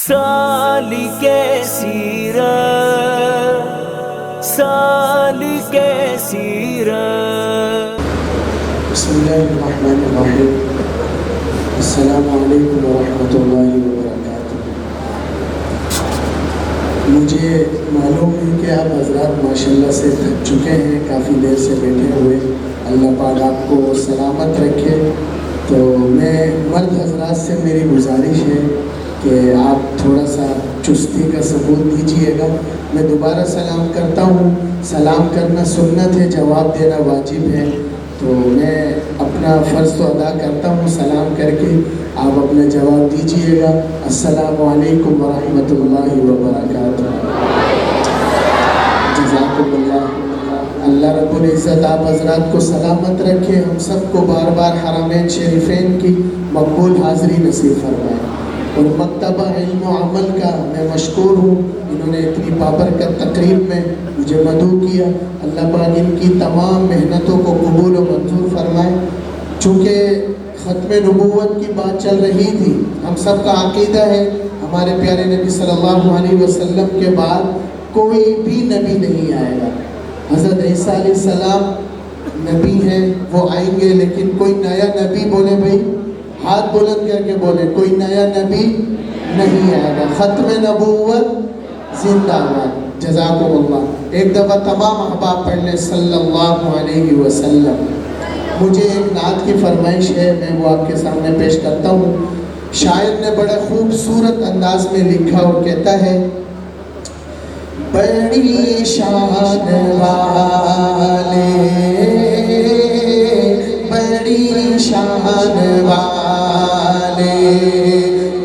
سالک سیرت، سالک سیرت۔ بسم اللہ الرحمن الرحیم۔ السلام علیکم ورحمۃ اللہ وبرکاتہ۔ مجھے معلوم ہے کہ آپ حضرات ماشاءاللہ سے تھک چکے ہیں، کافی دیر سے بیٹھے ہوئے۔ اللہ پاک آپ کو سلامت رکھے۔ تو میں مرد حضرات سے میری گزارش ہے کہ آپ تھوڑا سا چستی کا ثبوت دیجیے گا۔ میں دوبارہ سلام کرتا ہوں، سلام کرنا سنت ہے، جواب دینا واجب ہے۔ تو میں اپنا فرض تو ادا کرتا ہوں، سلام کر کے آپ اپنا جواب دیجیے گا۔ السلام علیکم ورحمۃ اللہ وبرکاتہ۔ جزاکم اللہ۔ اللہ رب العزت آپ حضرات کو سلامت رکھے، ہم سب کو بار بار حرمین شریفین کی مقبول حاضری نصیب فرمائے۔ اور مکتبہ علم و عمل کا میں مشکور ہوں، انہوں نے اتنی بابرکت تقریب میں مجھے مدعو کیا۔ اللہ پاک ان کی تمام محنتوں کو قبول و منظور فرمائے۔ چونکہ ختم نبوت کی بات چل رہی تھی، ہم سب کا عقیدہ ہے ہمارے پیارے نبی صلی اللہ علیہ وسلم کے بعد کوئی بھی نبی نہیں آئے گا۔ حضرت عیسیٰ علیہ السلام نبی ہیں، وہ آئیں گے، لیکن کوئی نیا نبی بولے بھائی، ہاتھ بلند کر کے بولے، کوئی نیا نبی نہیں آئے گا۔ ختم نبوت زندہ باد۔ جزاکم اللہ۔ ایک دفعہ تمام احباب پڑھ لیں صلی اللہ علیہ وسلم۔ مجھے ایک نعت کی فرمائش ہے، میں وہ آپ کے سامنے پیش کرتا ہوں۔ شاعر نے بڑا خوبصورت انداز میں لکھا اور کہتا ہے: بڑی شان والے، بڑی شان والے،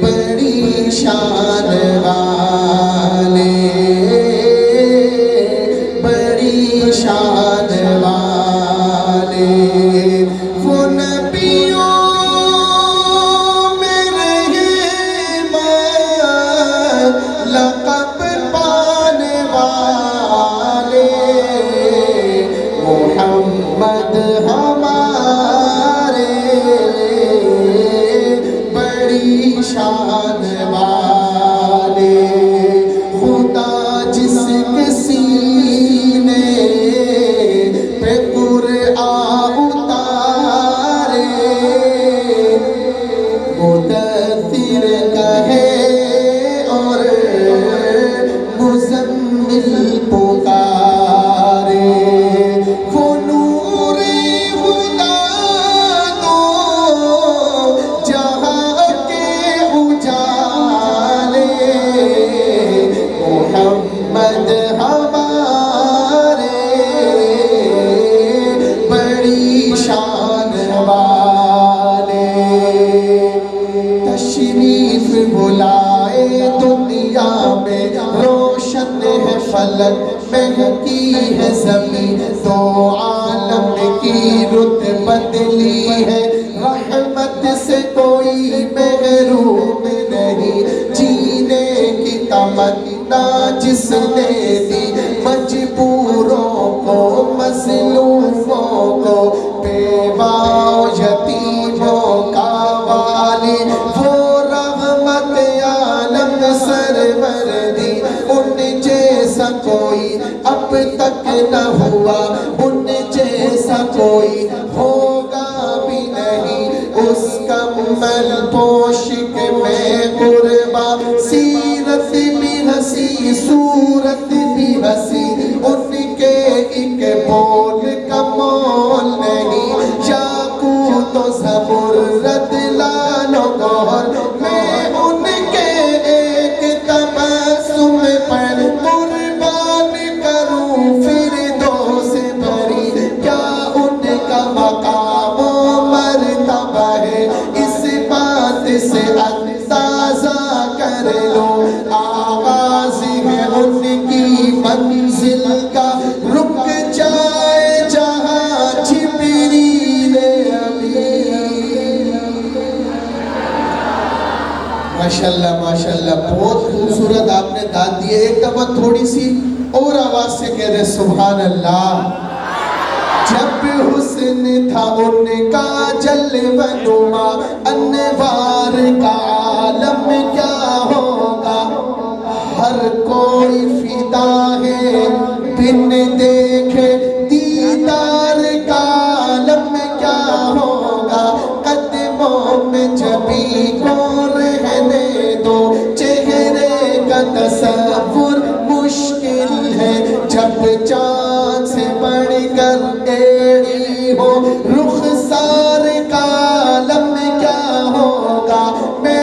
بڑی شان والے، بڑی شان والے، وہ نبیوں میں رحمت لقب پانے والے، محمد ہمارے بڑی شان والے۔ خدا جس کے سینے پہ قرآن اتارے، مدثر کہے اور مزمل پکارے، وہ نور خدا دو جہاں کے اجالے، محمد ہمارے بڑی شان والے۔ تشریف بلائے دنیا میں، روشن ہے فلک، مہکی ہے زمین، دو عالم کی رت بدلی ہے، رحمت سے کوئی محروم نہیں، جینے کی تمنا جس نے دی، مجبوروں کو، مظلوموں کو، بیوہ یتیموں کا والی، وہ رحمت عالم سروردی، ان جیسا کوئی اب تک نہ ہوا، ان جیسا کوئی ہوگا بھی نہیں، اس کمل پوشک میں قربا، سیرت بھی ہنسی، صورت بھی ہنسی، ان کے ایک بول کا مول نہیں، یاقوت و زمرد لعل و گوہر، میں ان کے ایک تبسم پر قربان کروں فردوس بھری، کیا ان کا مقام و مرتبہ ہے، اس بات سے اندازہ کر لو، آغاز ہے ان کی منزل کا، رک جائے جہاں جبریل امین۔ ماشاءاللہ ماشاءاللہ، بہت خوبصورت آپ نے داد دی ہے۔ ایک دفعہ تھوڑی سی اور آواز سے کہہ رہے سبحان اللہ۔ جب حسن تھا ان کا جلوہ نما، انوار کا عالم کیا ہوگا، ہو